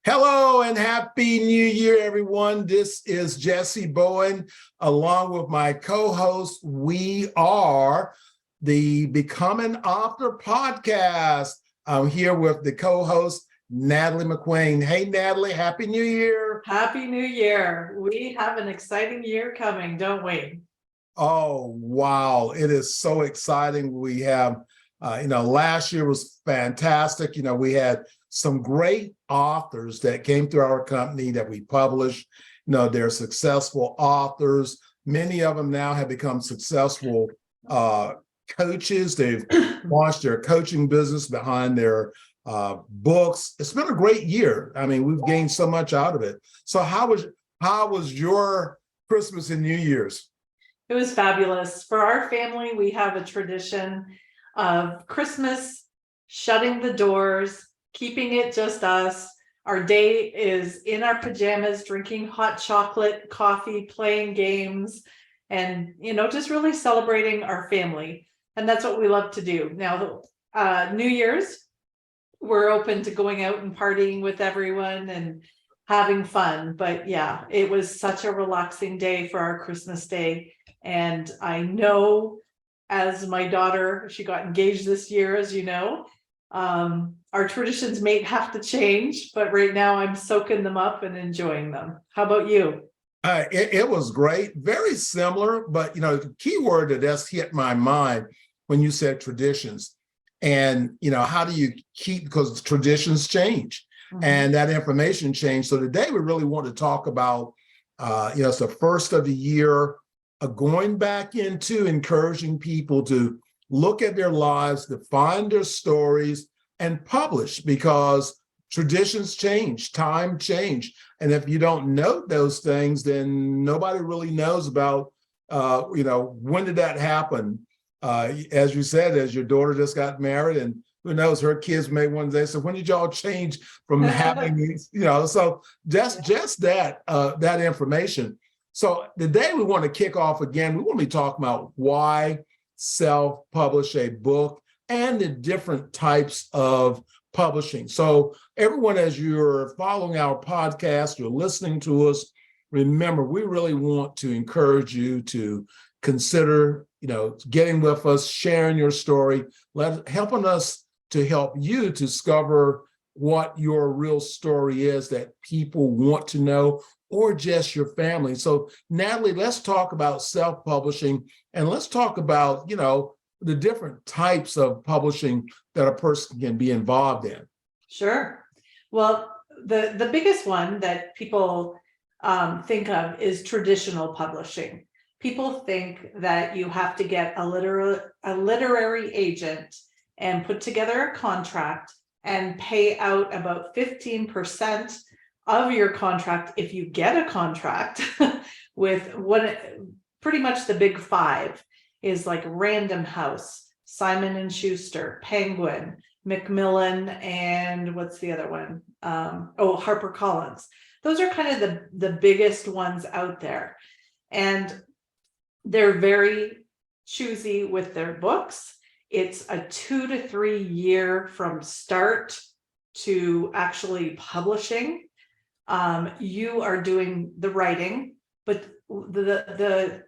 Hello and happy new year, everyone. This is Jessie Bowen, along with my co-host. We are the Becoming Author podcast. I'm here with the co-host, Natalie McQueen. Hey, Natalie, happy new year. Happy New Year. We have an exciting year coming, don't we? Oh, wow. It is so exciting. We have, last year was fantastic. We had some great authors that came through our company that we published. They're successful authors. Many of them now have become successful coaches. They've launched their coaching business behind their books. It's been a great year. I mean, we've gained so much out of it. So how was your Christmas and New Year's? It was fabulous. For our family, we have a tradition of Christmas, shutting the doors, keeping it just us. Our day is in our pajamas, drinking hot chocolate, coffee, playing games, and, just really celebrating our family. And that's what we love to do. Now, New Year's, we're open to going out and partying with everyone and having fun. But yeah, it was such a relaxing day for our Christmas day. And I know, as my daughter, she got engaged this year, as you know, our traditions may have to change, but right now I'm soaking them up and enjoying them. How about you? It was great, very similar, but the key word that's hit my mind when you said traditions, and how do you keep, because traditions change and that information changed. So today we really want to talk about, it's the first of the year, going back into encouraging people to look at their lives, define their stories, and publish, because traditions change, time change. And if you don't know those things, then nobody really knows about, when did that happen? As you said, as your daughter just got married, and who knows, her kids may one day say, when did y'all change from having these, so just that information. So today we want to kick off again. We want to be talking about why self-publish a book and the different types of publishing. So everyone, as you're following our podcast, you're listening to us, remember, we really want to encourage you to consider, getting with us, sharing your story, helping us to help you discover what your real story is that people want to know, or just your family. So Natalie, let's talk about self-publishing, and let's talk about, the different types of publishing that a person can be involved in. Sure. Well, the biggest one that people think of is traditional publishing. People think that you have to get a literary agent and put together a contract and pay out about 15% of your contract if you get a contract with pretty much the big five is like Random House, Simon & Schuster, Penguin, Macmillan, and what's the other one? HarperCollins. Those are kind of the biggest ones out there. And they're very choosy with their books. It's a 2 to 3 year from start to actually publishing. You are doing the writing, but the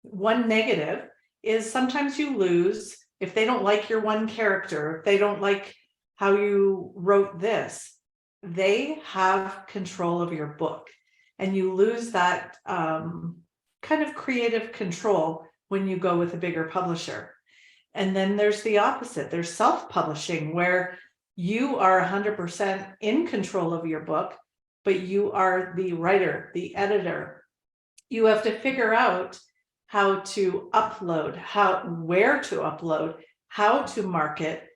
one negative is sometimes you lose if they don't like your one character, if they don't like how you wrote this. They have control of your book, and you lose that kind of creative control when you go with a bigger publisher. And then there's the opposite. There's self-publishing, where you are 100% in control of your book, but you are the writer, the editor. You have to figure out how to upload, where to upload, how to market.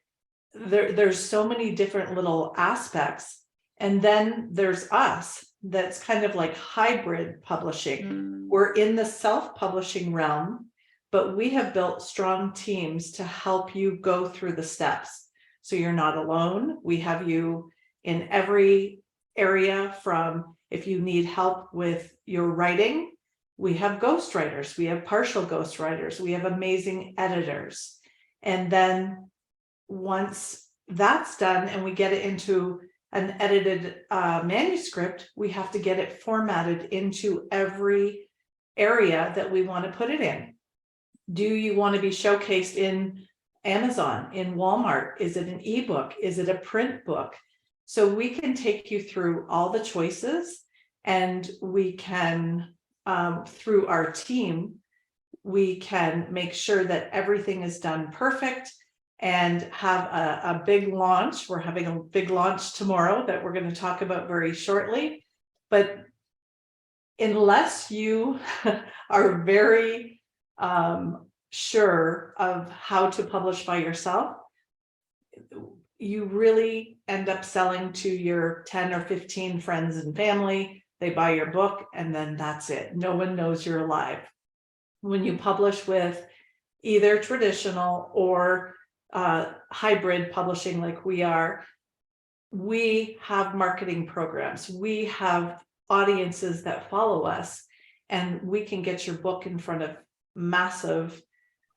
There's so many different little aspects. And then there's us, that's kind of like hybrid publishing. We're in the self-publishing realm, but we have built strong teams to help you go through the steps. So you're not alone. We have you in every area. From if you need help with your writing, we have ghostwriters, we have partial ghostwriters, we have amazing editors. And then once that's done and we get it into an edited manuscript, we have to get it formatted into every area that we want to put it in. Do you want to be showcased in Amazon, in Walmart? Is it an ebook? Is it a print book? So we can take you through all the choices, and we can, through our team, we can make sure that everything is done perfect and have a big launch. We're having a big launch tomorrow that we're going to talk about very shortly. But unless you are very sure of how to publish by yourself, you really end up selling to your 10 or 15 friends and family. They buy your book and then that's it. No one knows you're alive. When you publish with either traditional or hybrid publishing like we are, we have marketing programs. We have audiences that follow us, and we can get your book in front of massive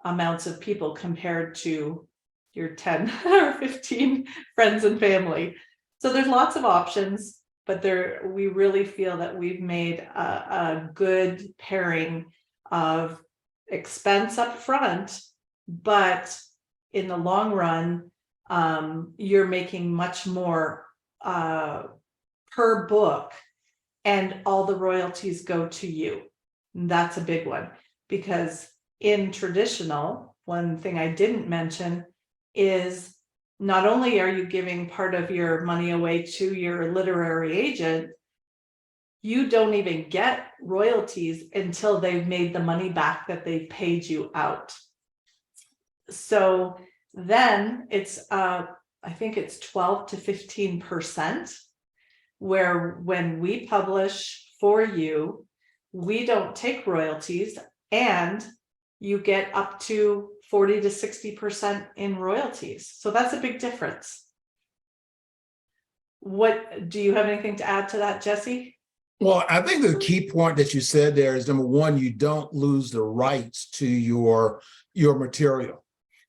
amounts of people compared to your 10 or 15 friends and family. So there's lots of options, but we really feel that we've made a good pairing of expense up front, but in the long run, you're making much more per book, and all the royalties go to you. And that's a big one, because in traditional, one thing I didn't mention is not only are you giving part of your money away to your literary agent, you don't even get royalties until they've made the money back that they've paid you out. So then it's, I think it's 12 to 15%, where when we publish for you, we don't take royalties, and you get up to 40 to 60% in royalties. So that's a big difference. What, do you have anything to add to that, Jessie? Well, I think the key point that you said there is, number one, you don't lose the rights to your material.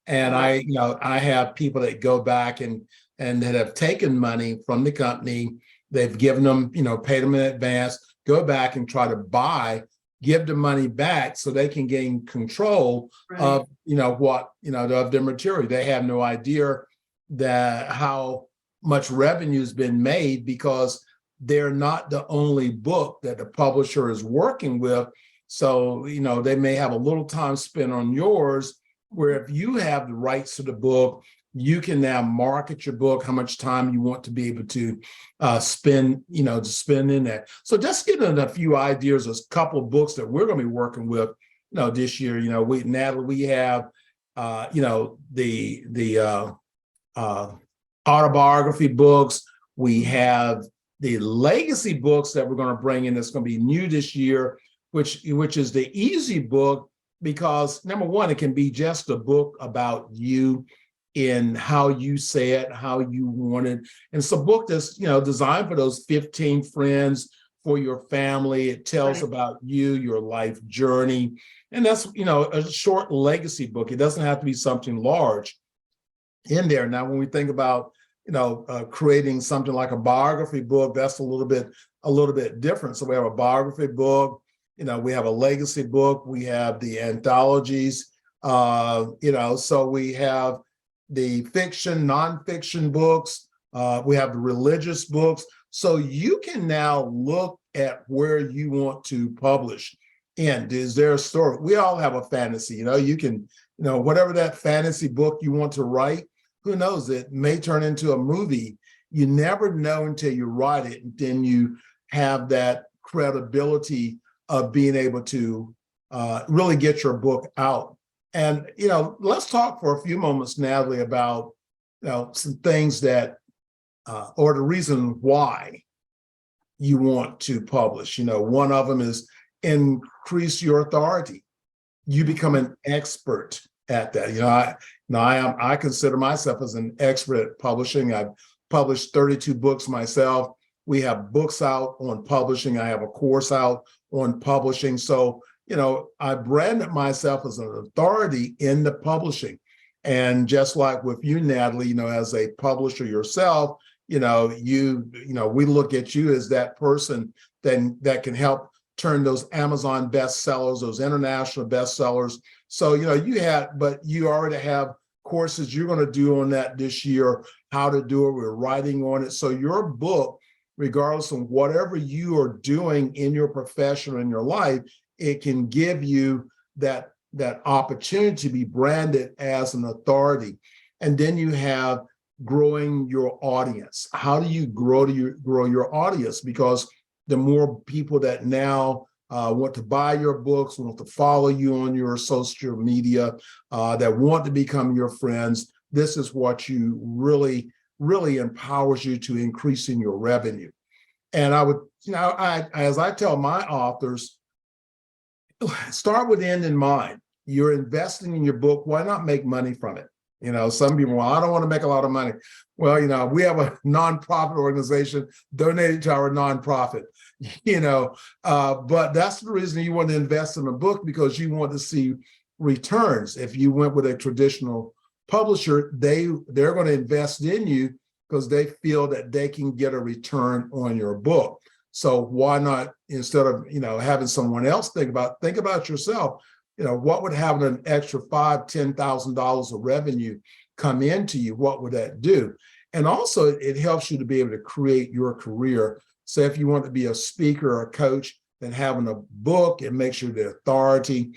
And I have people that go back and that have taken money from the company. They've given them, paid them in advance, go back and try to give the money back so they can gain control of, of their material. They have no idea that how much revenue has been made, because they're not the only book that the publisher is working with. So, they may have a little time spent on yours, where if you have the rights to the book, you can now market your book, how much time you want to be able to spend, to spend in that. So just getting a few ideas, a couple of books that we're going to be working with, this year. Natalie, we have, the autobiography books. We have the legacy books that we're going to bring in. That's going to be new this year, which is the easy book, because number one, it can be just a book about you, in how you say it, how you want it. And it's a book that's, designed for those 15 friends, for your family. It tells about you, your life journey. And that's, a short legacy book. It doesn't have to be something large in there. Now, when we think about, creating something like a biography book, that's a little bit different. So we have a biography book, we have a legacy book, we have the anthologies, so we have the fiction, nonfiction books, we have the religious books. So you can now look at where you want to publish. And is there a story? We all have a fantasy, you can, whatever that fantasy book you want to write, who knows, it may turn into a movie. You never know until you write it, and then you have that credibility of being able to really get your book out. And, let's talk for a few moments, Natalie, about, some things that, or the reason why you want to publish. One of them is increase your authority. You become an expert at that. I consider myself as an expert at publishing. I've published 32 books myself. We have books out on publishing. I have a course out on publishing. So, I branded myself as an authority in the publishing. And just like with you, Natalie, as a publisher yourself, we look at you as that person that can help turn those Amazon bestsellers, those international bestsellers. So, but you already have courses you're going to do on that this year, how to do it. We're writing on it. So your book, regardless of whatever you are doing in your profession or in your life, it can give you that opportunity to be branded as an authority. And then you have growing your audience. How do you grow your audience? Because the more people that now want to buy your books, want to follow you on your social media, that want to become your friends, this is what you really, really empowers you to increasing your revenue. And I would, as I tell my authors, start with the end in mind. You're investing in your book. Why not make money from it? Some people, well, I don't want to make a lot of money. Well, we have a nonprofit organization, donated to our nonprofit, but that's the reason you want to invest in a book, because you want to see returns. If you went with a traditional publisher, they're going to invest in you because they feel that they can get a return on your book. So why not, instead of, having someone else think about yourself, what would having an extra $5,000, $10,000 of revenue come into you? What would that do? And also it helps you to be able to create your career. So if you want to be a speaker or a coach, then having a book, it makes you the authority.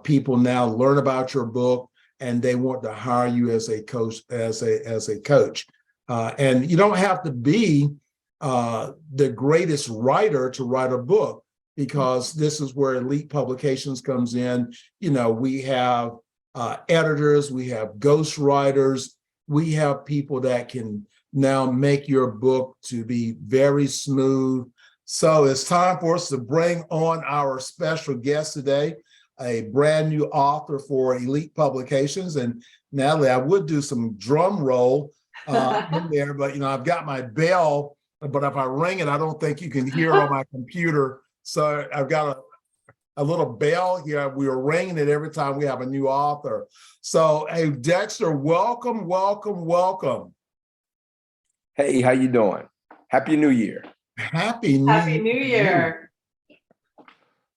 People now learn about your book and they want to hire you as a coach, as a coach. And you don't have to be the greatest writer to write a book, because this is where Elite Publications comes in. We have editors, we have ghost writers, we have people that can now make your book to be very smooth. So it's time for us to bring on our special guest today, a brand new author for Elite Publications. And Natalie, I would do some drum roll in there, but I've got my bell, but if I ring it, I don't think you can hear on my computer. So I've got a little bell here. We are ringing it every time we have a new author. So, hey, Dexter, welcome, welcome, welcome. Hey, how you doing? Happy New Year. Happy New Year.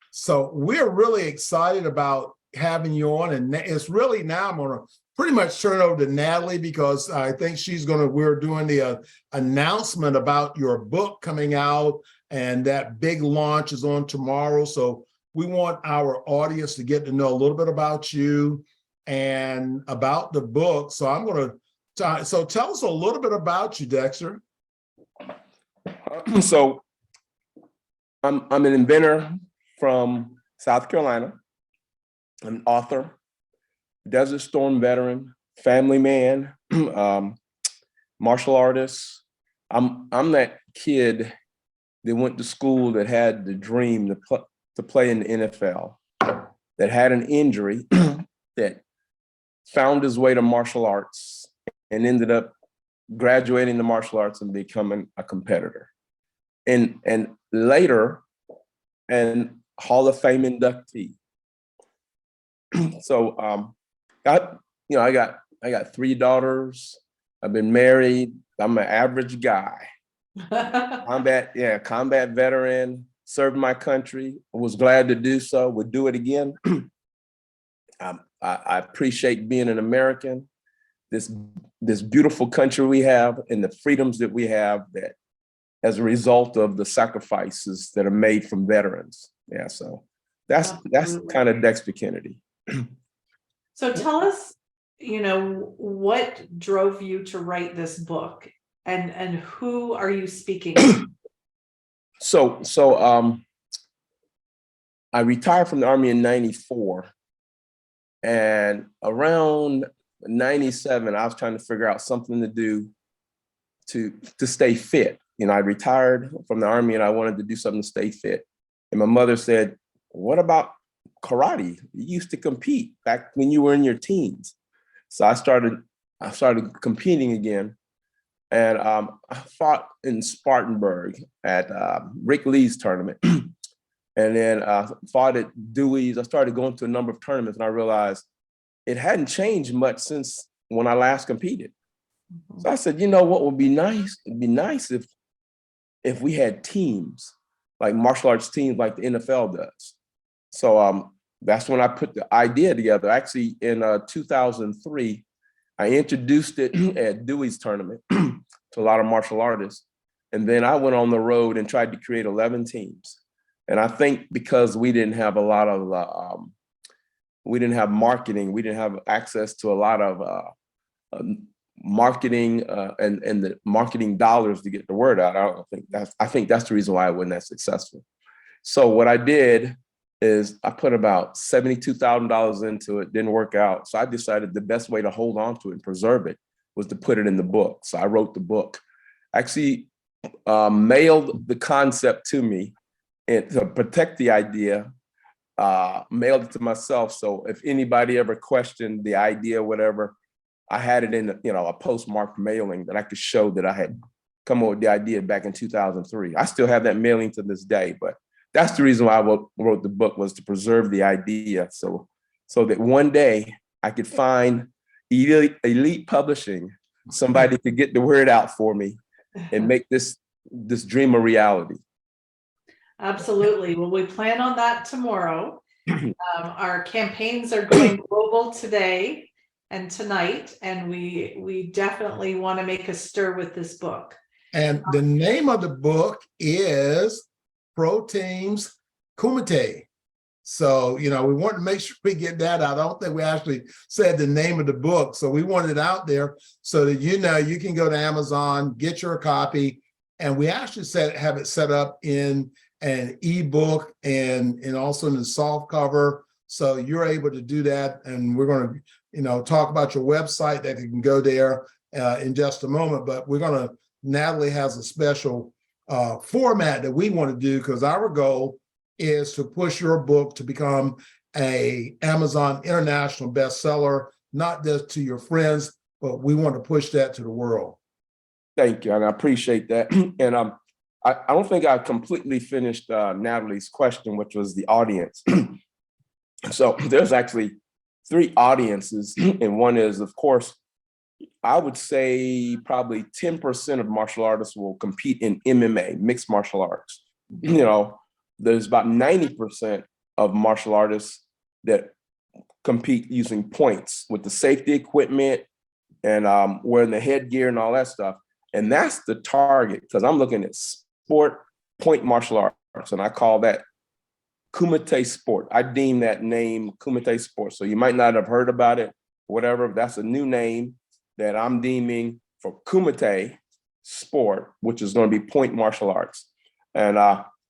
So we're really excited about having you on. And it's really now I'm going to pretty much turn it over to Natalie, because I think we're doing the announcement about your book coming out, and that big launch is on tomorrow. So we want our audience to get to know a little bit about you and about the book. So so tell us a little bit about you, Dexter. So I'm an inventor from South Carolina, an author, Desert Storm veteran, family man, martial artist. I'm that kid that went to school that had the dream to play in the NFL, that had an injury, that found his way to martial arts and ended up graduating to martial arts and becoming a competitor. And later, an Hall of Fame inductee. So I got 3 daughters. I've been married. I'm an average guy. Combat veteran, served my country, was glad to do so, would do it again. I appreciate being an American, this beautiful country we have, and the freedoms that we have that as a result of the sacrifices that are made from veterans. Yeah, so that's kind of Dexter Kennedy. So tell us, what drove you to write this book, and who are you speaking to? So I retired from the Army in '94, and around '97, I was trying to figure out something to do to stay fit. I retired from the Army and I wanted to do something to stay fit. And my mother said, "What about karate? You used to compete back when you were in your teens." So I started competing again, and I fought in Spartanburg at Rick Lee's tournament, and then fought at Dewey's. I started going to a number of tournaments, and I realized it hadn't changed much since when I last competed. So I said, you know what would be nice? It'd be nice if we had teams, like martial arts teams like the NFL does. So that's when I put the idea together. Actually, in 2003, I introduced it at Dewey's tournament to a lot of martial artists. And then I went on the road and tried to create 11 teams. And I think because we didn't have a lot of, we didn't have marketing, we didn't have access to a lot of marketing and the marketing dollars to get the word out. I think that's the reason why I wasn't that successful. So what I did is I put about $72,000 into it, didn't work out. So I decided the best way to hold on to it and preserve it was to put it in the book. So I wrote the book. Actually mailed the concept to me and to protect the idea, mailed it to myself. So if anybody ever questioned the idea, whatever, I had it in, a postmarked mailing that I could show that I had come up with the idea back in 2003. I still have that mailing to this day, but that's the reason why I wrote the book, was to preserve the idea. So that one day I could find elite publishing, somebody to get the word out for me and make this dream a reality. Absolutely. Well, we plan on that tomorrow. Our campaigns are going global today and tonight, and we definitely want to make a stir with this book. And the name of the book is Pro Teams Kumite. So, we want to make sure we get that out. I don't think we actually said the name of the book. So we want it out there so that you can go to Amazon, get your copy. And we actually have it set up in an ebook and also in the soft cover. So you're able to do that. And we're going to, talk about your website that you can go there in just a moment. But Natalie has a special format that we want to do, because our goal is to push your book to become a Amazon international bestseller, not just to your friends, but we want to push that to the world. Thank you, and I appreciate that. And I don't think I completely finished Natalie's question, which was the audience. So there's actually 3 audiences, and one is, of course, I would say probably 10% of martial artists will compete in MMA, mixed martial arts. There's about 90% of martial artists that compete using points with the safety equipment and wearing the headgear and all that stuff. And that's the target, because I'm looking at sport point martial arts, and I call that Kumite sport. I deem that name Kumite sport. So you might not have heard about it, whatever. That's a new name that I'm deeming for Kumite sport, which is going to be point martial arts. And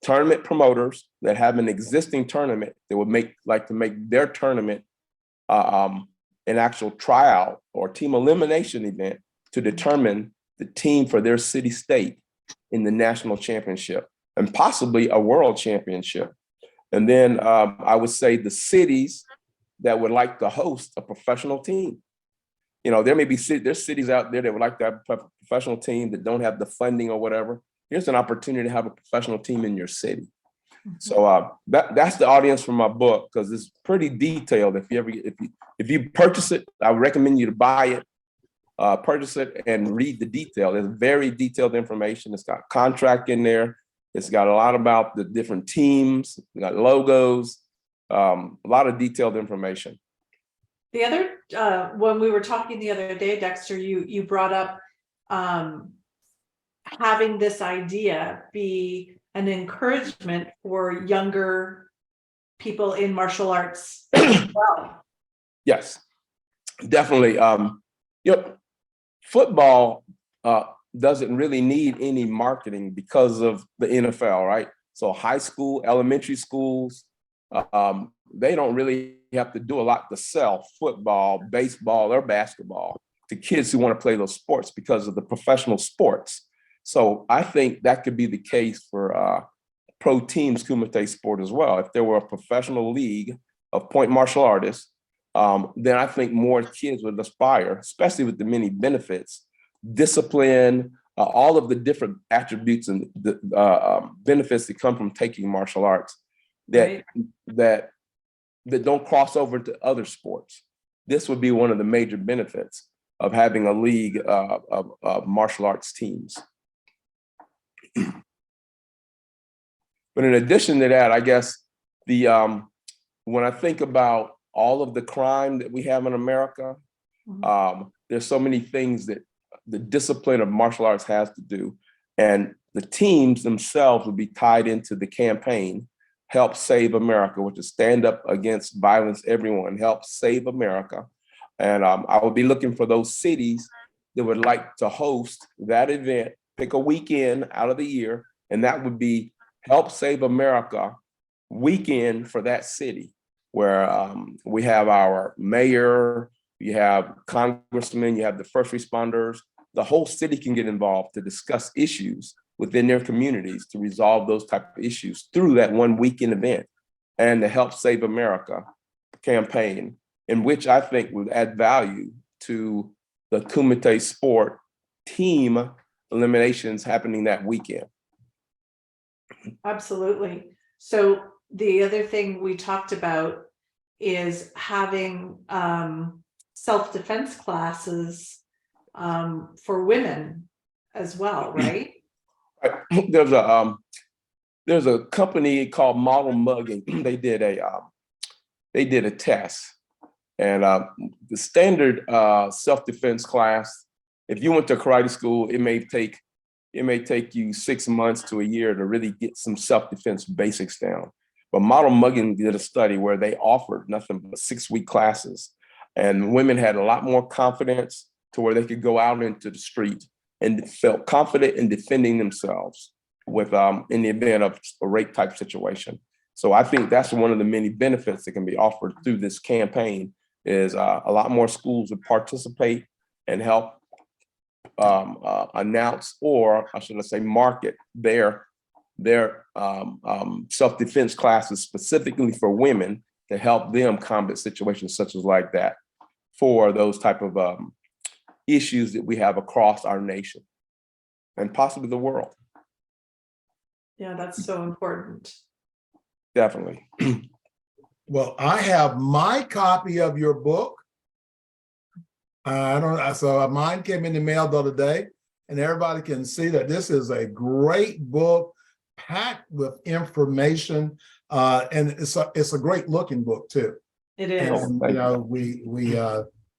tournament promoters that have an existing tournament, they would like to make their tournament an actual tryout or team elimination event to determine the team for their city state in the national championship and possibly a world championship. And then I would say the cities that would like to host a professional team. There may be there's cities out there that would like to have a professional team that don't have the funding or whatever. Here's an opportunity to have a professional team in your city. So that's the audience for my book, because it's pretty detailed. If you purchase it, I would recommend you to buy it, purchase it, and read the detail. There's very detailed information. It's got contract in there. It's got a lot about the different teams. We got logos, a lot of detailed information. The other, when we were talking the other day, Dexter, you brought up having this idea be an encouragement for younger people in martial arts as well. Yes, definitely. Football doesn't really need any marketing because of the NFL, right? So high school, elementary schools, they don't really have to do a lot to sell football, baseball, or basketball to kids who want to play those sports because of the professional sports. So I think that could be the case for Pro Teams Kumite sport as well. If there were a professional league of point martial artists, then I think more kids would aspire, especially with the many benefits, discipline, all of the different attributes and the benefits that come from taking martial arts that don't cross over into other sports. This would be one of the major benefits. of having a league of martial arts teams. But in addition to that, I guess when I think about all of the crime that we have in America, there's so many things that the discipline of martial arts has to do. And the teams themselves will be tied into the campaign, Help Save America, which is stand up against violence, everyone, help save America. And I will be looking for those cities that would like to host that event, pick a weekend out of the year, and that would be Help Save America weekend for that city, where we have our mayor, you have congressmen, you have the first responders. The whole city can get involved to discuss issues within their communities to resolve those type of issues through that one weekend event, and the Help Save America campaign, in which I think would add value to the Kumite sport team eliminations happening that weekend. Absolutely. So the other thing we talked about is having self-defense classes for women as well, right? There's a company called Model Mugging. They did a test, and the standard self-defense class, if you went to karate school, it may take you 6 months to a year to really get some self-defense basics down. But Model Mugging did a study where they offered nothing but 6-week classes, and women had a lot more confidence to where they could go out into the street and felt confident in defending themselves with in the event of a rape type situation. So I think that's one of the many benefits that can be offered through this campaign is a lot more schools would participate and help announce, or I should say market their self-defense classes specifically for women to help them combat situations such as like that for those type of issues that we have across our nation and possibly the world. Yeah, that's so important. Definitely. Well, I have my copy of your book. So mine came in the mail the other day, and everybody can see that this is a great book packed with information, and it's a great looking book too. It is. And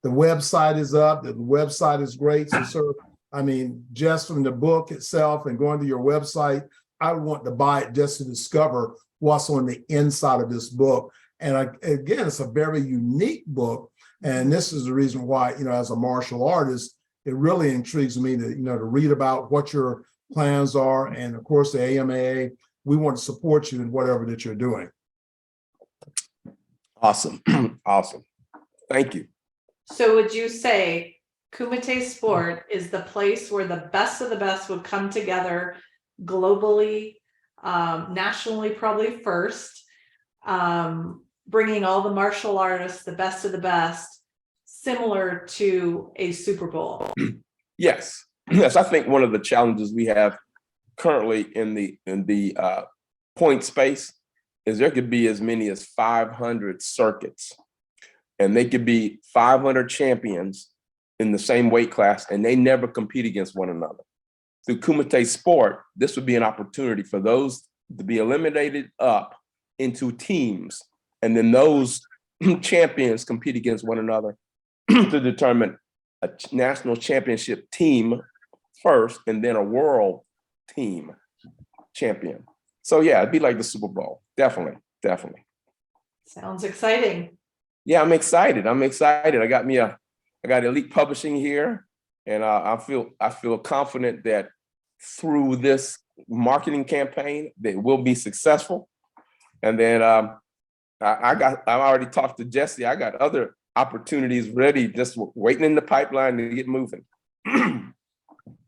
the website is up. The website is great. So, sir, I mean, just from the book itself and going to your website, I would want to buy it just to discover what's on the inside of this book. And again, it's a very unique book. And this is the reason why, as a martial artist, it really intrigues me to, to read about what your plans are. And of course, the AMAA, we want to support you in whatever that you're doing. Awesome. Awesome. Thank you. So would you say Kumite Sport is the place where the best of the best would come together globally, nationally, probably first, bringing all the martial artists, the best of the best, similar to a Super Bowl? Yes. Yes, I think one of the challenges we have currently in the point space is there could be as many as 500 circuits, and they could be 500 champions in the same weight class, and they never compete against one another. Through Kumite Sport, this would be an opportunity for those to be eliminated up into teams, and then those champions compete against one another to determine a national championship team first, and then a world team champion. So yeah, it'd be like the Super Bowl. Definitely, definitely. Sounds exciting. Yeah, I'm excited. I got Elite Publishing here, and I feel confident that through this marketing campaign that will be successful. And then I've already talked to Jessie. I got other opportunities ready, just waiting in the pipeline to get moving.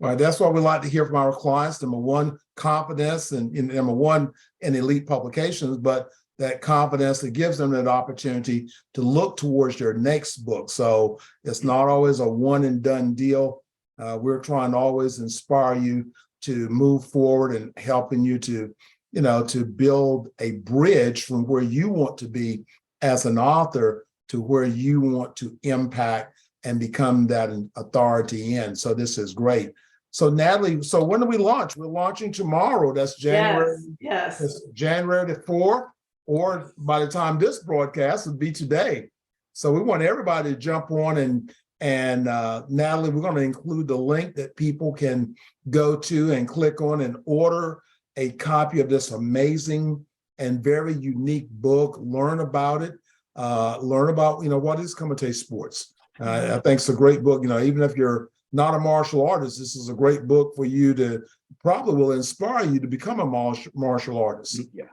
Right, that's what we like to hear from our clients. Number one, confidence, and number one, in Elite Publications, but that confidence that gives them that opportunity to look towards their next book. So it's not always a one and done deal. We're trying to always inspire you to move forward and helping you to, to build a bridge from where you want to be as an author to where you want to impact and become that authority in. So this is great. So Natalie, so when do we launch? We're launching tomorrow. That's January. Yes. It's January the 4th, or by the time this broadcast would be today. So we want everybody to jump on, and Natalie, we're going to include the link that people can go to and click on and order a copy of this amazing and very unique book. Learn about it. Learn about, what is Kumite sports. I think it's a great book. Even if you're not a martial artist, this is a great book for you to probably will inspire you to become a martial artist. Yeah.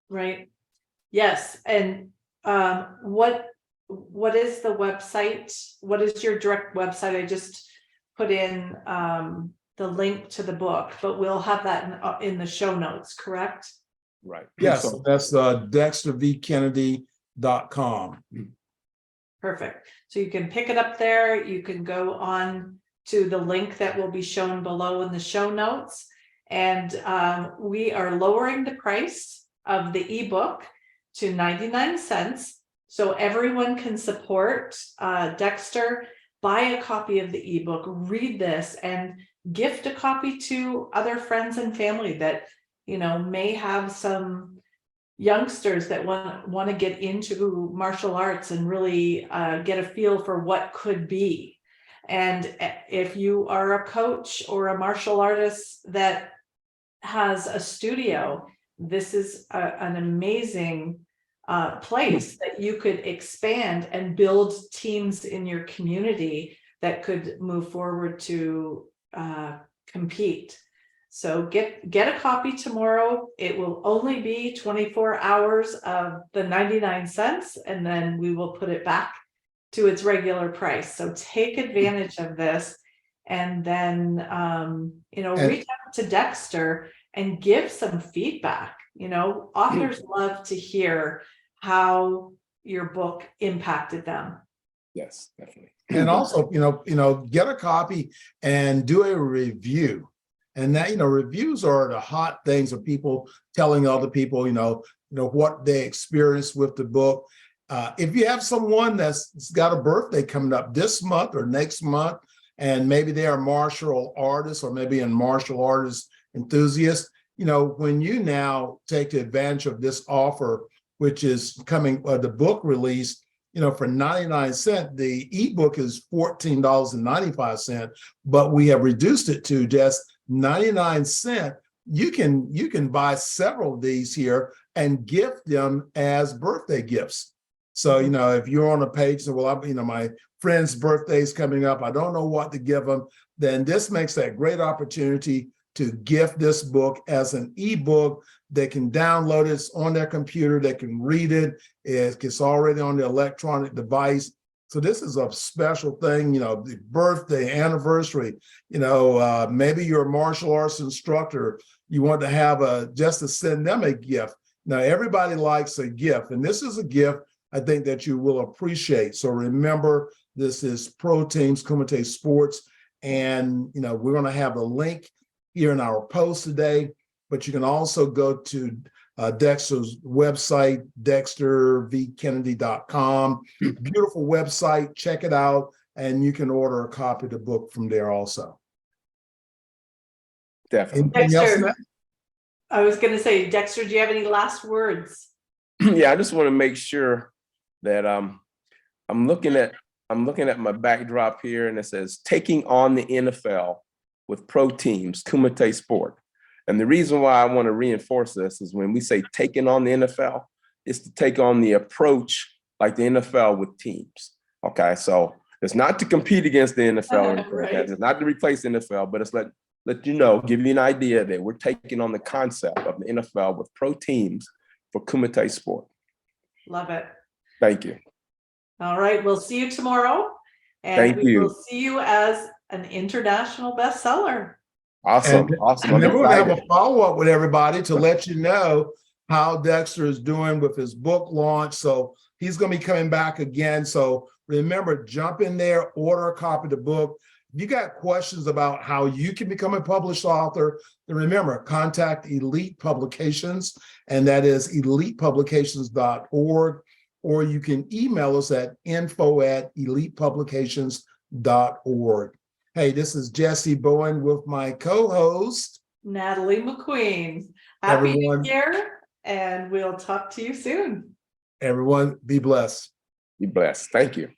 Right. Yes. And what is the website? What is your direct website? I just put in the link to the book, but we'll have that in the show notes, correct? Right. Yes, So, that's dextervkennedy.com. Perfect. So you can pick it up there. You can go on to the link that will be shown below in the show notes. And we are lowering the price of the ebook to 99 cents. So everyone can support Dexter. Buy a copy of the ebook, read this, and gift a copy to other friends and family that may have some youngsters that want to get into martial arts and really get a feel for what could be. And if you are a coach or a martial artist that has a studio, this is an amazing place that you could expand and build teams in your community that could move forward to compete. So get a copy tomorrow. It will only be 24 hours of the 99 cents, and then we will put it back to its regular price. So take advantage of this, and then reach out to Dexter and give some feedback. Authors love to hear how your book impacted them. yes, definitely. And also, get a copy and do a review. And that, reviews are the hot things of people telling other people, what they experienced with the book. If you have someone that's got a birthday coming up this month or next month, and maybe they are martial artists or maybe a martial artist enthusiast, when you now take advantage of this offer, which is coming, the book release, for 99 cents, the ebook is $14.95, but we have reduced it to just 99 cents. You can buy several of these here and gift them as birthday gifts. So, if you're on a page, so, well, my friend's birthday is coming up, I don't know what to give them, then this makes that great opportunity to gift this book as an ebook. They can download it on their computer, they can read it, it's already on the electronic device. So this is a special thing, the birthday, anniversary, maybe you're a martial arts instructor, you want to have just to send them a gift. Now, everybody likes a gift, and this is a gift I think that you will appreciate. So remember, this is Pro Teams Kumite Sports, and we're going to have a link here in our post today, but you can also go to Dexter's website, dextervkennedy.com. Beautiful website, check it out, and you can order a copy of the book from there also. Definitely. Anything else, Dexter, Matt? I was going to say, Dexter, do you have any last words? Yeah, I just want to make sure that I'm looking at my backdrop here, and it says taking on the NFL with Pro Teams Kumite Sport. And the reason why I want to reinforce this is when we say taking on the NFL, it's to take on the approach like the NFL with teams. Okay, so it's not to compete against the NFL, Right. It's not to replace the NFL, but it's let give you an idea that we're taking on the concept of the NFL with pro teams for Kumite Sport. Love it. Thank you. All right, we'll see you tomorrow. And Thank we you. will see you as an international bestseller. Awesome. And, awesome. And then we're going to have excited. a follow-up with everybody to let you know how Dexter is doing with his book launch. So he's going to be coming back again. So remember, jump in there, order a copy of the book. If you got questions about how you can become a published author, then remember, contact Elite Publications, and that is elitepublications.org. or you can email us at info@elitepublications.org. Hey, this is Jessie Bowen with my co-host, Natalie McQueen. Happy Everyone. New Year, and we'll talk to you soon. Everyone be blessed. Be blessed. Thank you.